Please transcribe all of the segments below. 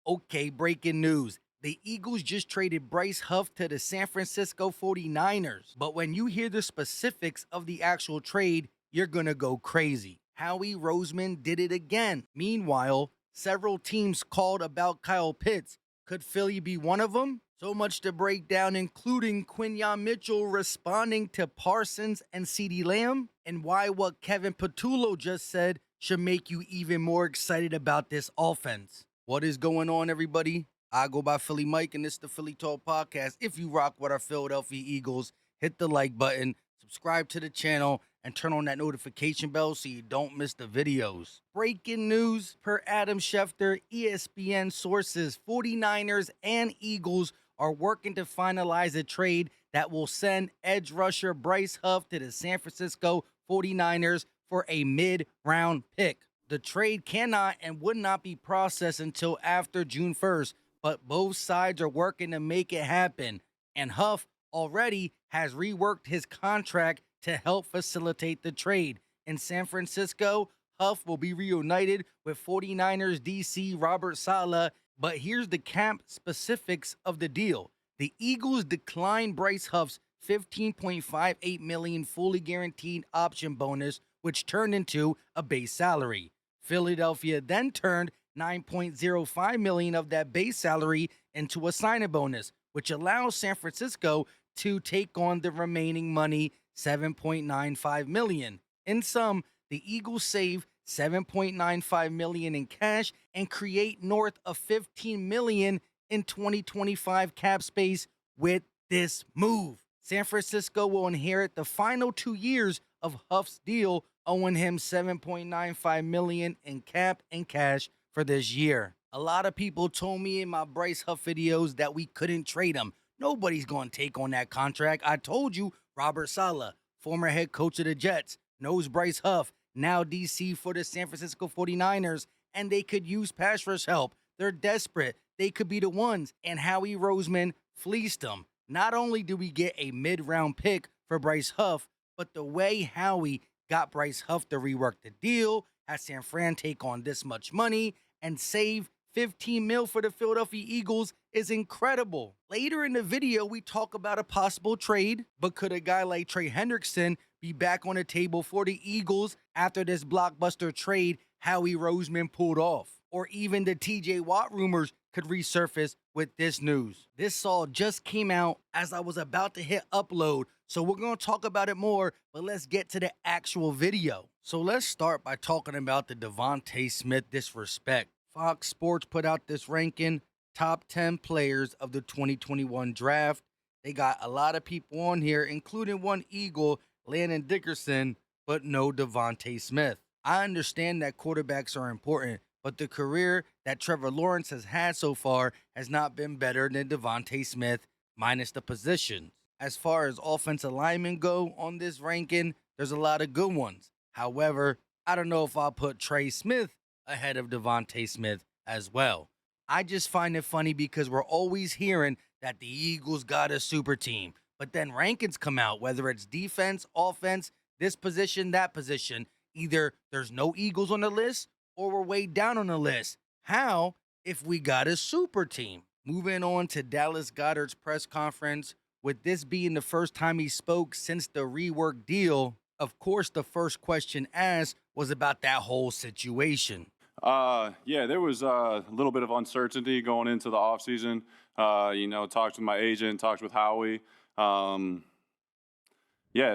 Okay, breaking news. The Eagles just traded Bryce Huff to the San Francisco 49ers. But when you hear the specifics of the actual trade, you're gonna go crazy. Howie Roseman did it again. Meanwhile, several teams called about Kyle Pitts. Could Philly be one of them? So much to break down, including Quin Mitchell responding to Parsons and CeeDee Lamb, and why what Kevin Patullo just said should make you even more excited about this offense. What is going on, everybody? I go by Philly Mike, and this is the Philly Talk Podcast. If you rock with our Philadelphia Eagles, hit the like button, subscribe to the channel, and turn on that notification bell so you don't miss the videos. Breaking news per Adam Schefter, ESPN sources, 49ers and Eagles are working to finalize a trade that will send edge rusher Bryce Huff to the San Francisco 49ers for a mid-round pick. The trade cannot and would not be processed until after June 1st, but both sides are working to make it happen, and Huff already has reworked his contract to help facilitate the trade. In San Francisco, Huff will be reunited with 49ers DC Robert Saleh, but here's the cap specifics of the deal. The Eagles declined Bryce Huff's $15.58 million fully guaranteed option bonus, which turned into a base salary. Philadelphia then turned $9.05 million of that base salary into a signing bonus, which allows San Francisco to take on the remaining money, $7.95 million. In sum, the Eagles save $7.95 million in cash and create north of $15 million in 2025 cap space with this move. San Francisco will inherit the final 2 years of Huff's deal, owing him $7.95 million in cap and cash for this year. A lot of people told me in my Bryce Huff videos that we couldn't trade him. Nobody's going to take on that contract. I told you, Robert Saleh, former head coach of the Jets, knows Bryce Huff, now DC for the San Francisco 49ers, and they could use pass rush help. They're desperate. They could be the ones. And Howie Roseman fleeced them. Not only do we get a mid-round pick for Bryce Huff, but the way Howie got Bryce Huff to rework the deal, had San Fran take on this much money, and save $15 million for the Philadelphia Eagles is incredible. Later in the video, we talk about a possible trade, but could a guy like Trey Hendrickson be back on the table for the Eagles after this blockbuster trade Howie Roseman pulled off? Or even the TJ Watt rumors could resurface with this news. This all just came out as I was about to hit upload, so we're going to talk about it more, but let's get to the actual video. So let's start by talking about the Devonte Smith disrespect. Fox Sports put out this ranking, top 10 players of the 2021 draft. They got a lot of people on here, including one Eagle, Landon Dickerson, but no Devonte Smith. I understand that quarterbacks are important, but the career that Trevor Lawrence has had so far has not been better than Devonte Smith, minus the positions. As far as offensive linemen go on this ranking, there's a lot of good ones. However, I don't know if I'll put Trey Smith ahead of Devonte Smith as well. I just find it funny because we're always hearing that the Eagles got a super team, but then rankings come out, whether it's defense, offense, this position, that position. Either there's no Eagles on the list or we're way down on the list. How if we got a super team? Moving on to Dallas Goedert's press conference, with this being the first time he spoke since the rework deal, of course the first question asked was about that whole situation. Yeah, there was a little bit of uncertainty going into the offseason. Talked with my agent, talked with Howie. Yeah,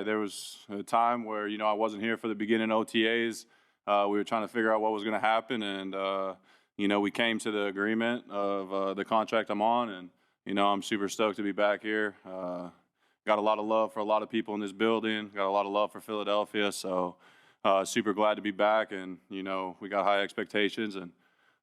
there was a time where, I wasn't here for the beginning OTAs. We were trying to figure out what was going to happen, and, we came to the agreement of the contract I'm on, and, I'm super stoked to be back here. Got a lot of love for a lot of people in this building, got a lot of love for Philadelphia, so super glad to be back, and, we got high expectations, and,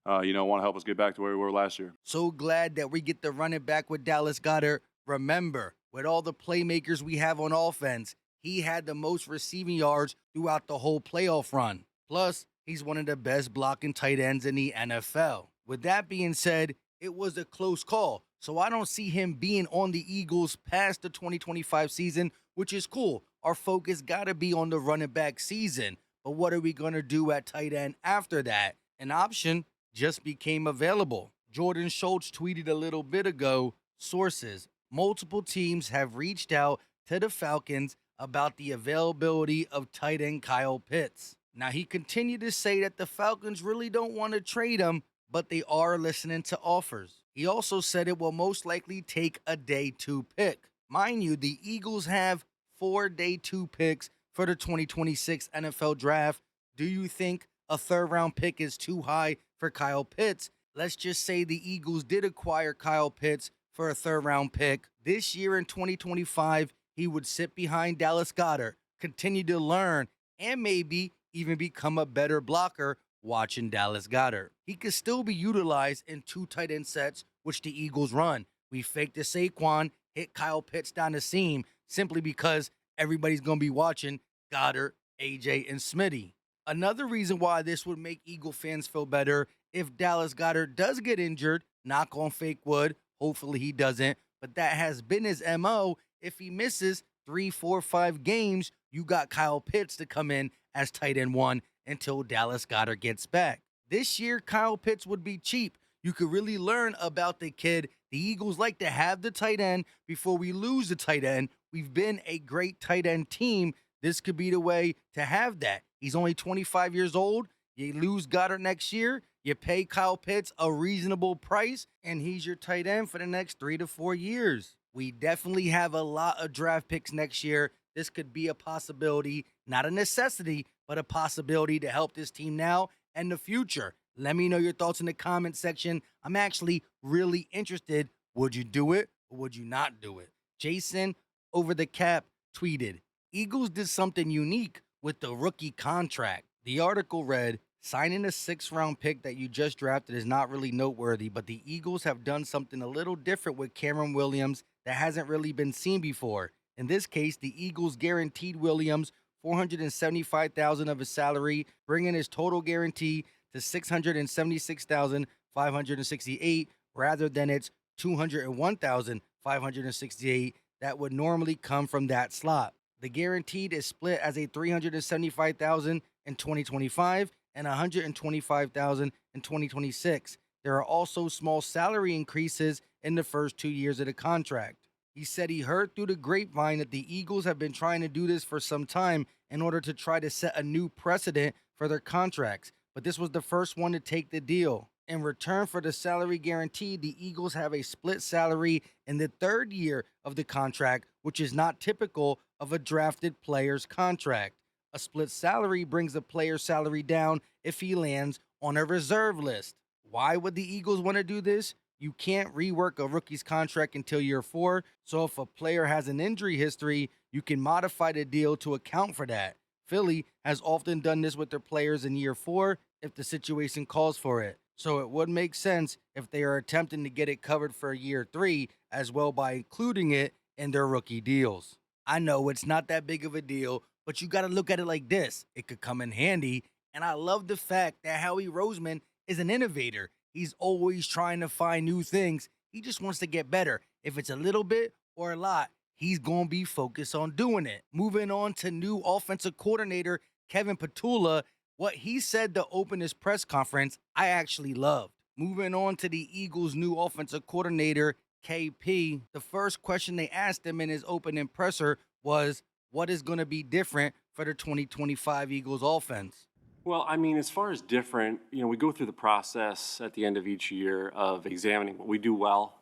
want to help us get back to where we were last year. So glad that we get to run it back with Dallas Goedert. Remember, with all the playmakers we have on offense, he had the most receiving yards throughout the whole playoff run. Plus, he's one of the best blocking tight ends in the NFL. With that being said, it was a close call, so I don't see him being on the Eagles past the 2025 season, which is cool. Our focus got to be on the running back season, but what are we going to do at tight end after that? An option just became available. Jordan Schultz tweeted a little bit ago, sources, multiple teams have reached out to the Falcons about the availability of tight end Kyle Pitts. Now, he continued to say that the Falcons really don't want to trade him, but they are listening to offers. He also said it will most likely take a day 2 pick. Mind you, the Eagles have 4 day 2 picks for the 2026 NFL draft. Do you think a third round pick is too high for Kyle Pitts? Let's just say the Eagles did acquire Kyle Pitts for a third round pick. This year in 2025, he would sit behind Dallas Goedert, continue to learn, and maybe even become a better blocker watching Dallas Goedert. He could still be utilized in 2 tight end sets, which the Eagles run. We fake the Saquon, hit Kyle Pitts down the seam simply because everybody's going to be watching Goedert, AJ, and Smitty. Another reason why this would make Eagle fans feel better if Dallas Goedert does get injured, knock on fake wood, hopefully he doesn't, but that has been his MO. If he misses 3, 4, 5 games, you got Kyle Pitts to come in as tight end 1 until Dallas Goedert gets back. This year, Kyle Pitts would be cheap. You could really learn about the kid. The Eagles like to have the tight end before we lose the tight end. We've been a great tight end team. This could be the way to have that. He's only 25 years old. You lose Goedert next year. You pay Kyle Pitts a reasonable price, and he's your tight end for the next 3 to 4 years. We definitely have a lot of draft picks next year. This could be a possibility, not a necessity, but a possibility to help this team now and the future. Let me know your thoughts in the comment section. I'm actually really interested. Would you do it or would you not do it? Jason over the cap tweeted, Eagles did something unique with the rookie contract. The article read, signing a 6th round pick that you just drafted is not really noteworthy, but the Eagles have done something a little different with Cameron Williams that hasn't really been seen before. In this case, the Eagles guaranteed Williams $475,000 of his salary, bringing his total guarantee to $676,568 rather than its $201,568 that would normally come from that slot. The guaranteed is split as a $375,000 in 2025 and $125,000 in 2026. There are also small salary increases in the first 2 years of the contract. He said he heard through the grapevine that the Eagles have been trying to do this for some time in order to try to set a new precedent for their contracts, but this was the first one to take the deal. In return for the salary guarantee, the Eagles have a split salary in the 3rd year of the contract, which is not typical of a drafted player's contract. A split salary brings the player's salary down if he lands on a reserve list. Why would the Eagles want to do this? You can't rework a rookie's contract until year 4, so if a player has an injury history, you can modify the deal to account for that. Philly has often done this with their players in year 4 if the situation calls for it. So it would make sense if they are attempting to get it covered for year 3 as well by including it in their rookie deals. I know it's not that big of a deal, but you got to look at it like this. It could come in handy, and I love the fact that Howie Roseman is an innovator. He's always trying to find new things. He just wants to get better. If it's a little bit or a lot, he's going to be focused on doing it. Moving on to new offensive coordinator Kevin Petula, what he said to open his press conference, I actually loved. Moving on to the Eagles' new offensive coordinator, KP, the first question they asked him in his opening presser was, what is going to be different for the 2025 Eagles offense? Well, I mean, as far as different, we go through the process at the end of each year of examining what we do well,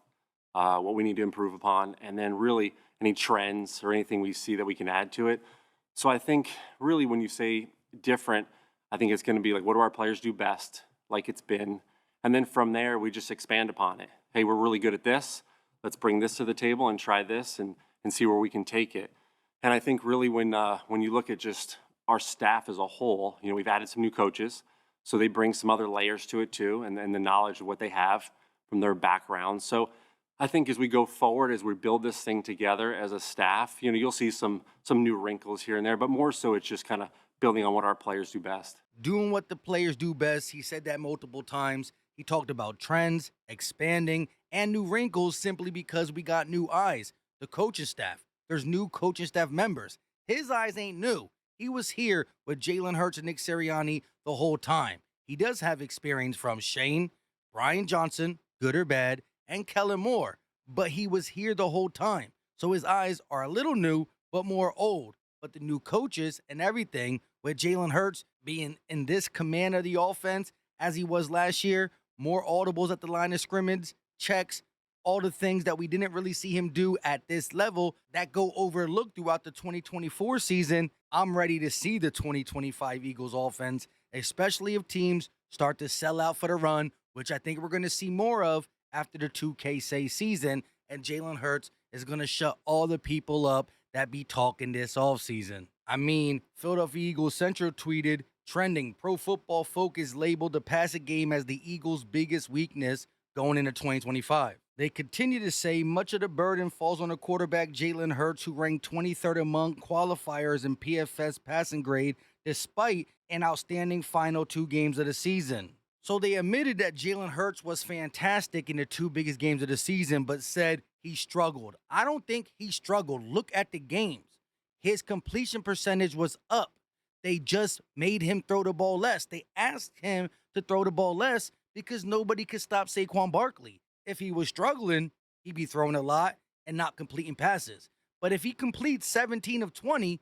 what we need to improve upon, and then really any trends or anything we see that we can add to it. So I think really when you say different, I think it's going to be like, what do our players do best, like it's been? And then from there, we just expand upon it. Hey, we're really good at this. Let's bring this to the table and try this and see where we can take it. And I think really when you look at just our staff as a whole, we've added some new coaches, so they bring some other layers to it too, and the knowledge of what they have from their background. So I think as we go forward, as we build this thing together as a staff, you'll see some new wrinkles here and there, but more so it's just kind of building on what our players do best. Doing what the players do best. He said that multiple times. He talked about trends, expanding, and new wrinkles simply because we got new eyes. The coaching staff. There's new coaching staff members. His eyes ain't new. He was here with Jaylen Herz and Nick Sirianni the whole time. He does have experience from Shane, Brian Johnson, good or bad, and Kellen Moore, but he was here the whole time. So his eyes are a little new, but more old. But the new coaches and everything, with Jaylen Herz being in this command of the offense as he was last year, more audibles at the line of scrimmage, checks, all the things that we didn't really see him do at this level that go overlooked throughout the 2024 season. I'm ready to see the 2025 Eagles offense, especially if teams start to sell out for the run, which I think we're going to see more of after the 2K say season, and Jaylen Herz is going to shut all the people up that be talking this offseason. I mean, Philadelphia Eagles Central tweeted, trending, Pro Football Focus labeled the passing game as the Eagles' biggest weakness going into 2025. They continue to say much of the burden falls on the quarterback Jaylen Herz, who ranked 23rd among qualifiers in PFF passing grade, despite an outstanding final 2 games of the season. So they admitted that Jaylen Herz was fantastic in the 2 biggest games of the season, but said he struggled. I don't think he struggled. Look at the games. His completion percentage was up. They just made him throw the ball less. They asked him to throw the ball less because nobody could stop Saquon Barkley. If he was struggling, he'd be throwing a lot and not completing passes. But if he completes 17 of 20,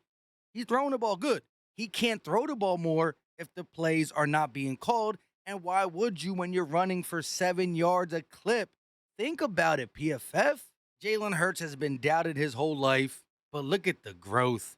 he's throwing the ball good. He can't throw the ball more if the plays are not being called. And why would you when you're running for 7 yards a clip? Think about it, PFF. Jaylen Herz has been doubted his whole life, but look at the growth.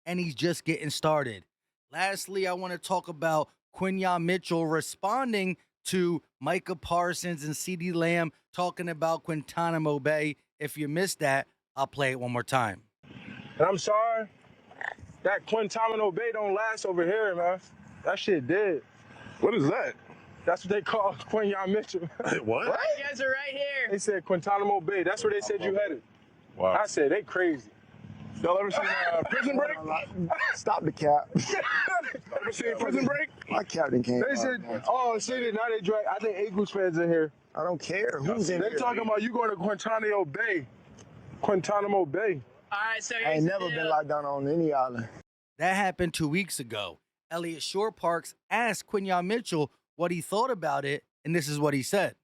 And he's just getting started. Lastly, I want to talk about Quin Mitchell responding to Micah Parsons and CeeDee Lamb talking about Guantanamo Bay. If you missed that, I'll play it one more time. And I'm sorry, that Guantanamo Bay don't last over here, man. That shit dead. What is that? That's what they call Quin Mitchell. What? You guys are right here. They said Guantanamo Bay. That's where they said you headed. Wow. I said, they crazy. Y'all ever seen Prison Break? Stop the cap. Ever seen Prison Break? My captain came. They said, oh, see, now they drag. I think Eagles fans in here. I don't care who's in They here. talking about you going to Guantanamo Bay. Guantanamo Bay. All right, so I ain't never been locked down on any island. That happened 2 weeks ago. Elliott Shore-Parks asked Quin Mitchell what he thought about it, and this is what he said.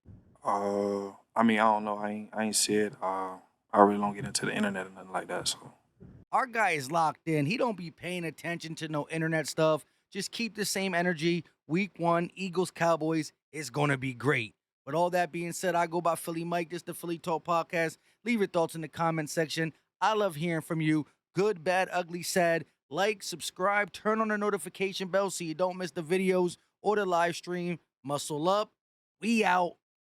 I mean, I don't know. I ain't see it. I really don't get into the internet or nothing like that. So Our guy is locked in. He don't be paying attention to no internet stuff. Just keep the same energy. Week 1, Eagles Cowboys is gonna be great. With all that being said, I go by Philly Mike. This is the Philly Talk Podcast. Leave your thoughts in the comment section. I love hearing from you. Good, bad, ugly, sad. Like, subscribe, turn on the notification bell so you don't miss the videos or the live stream. Muscle up. We out.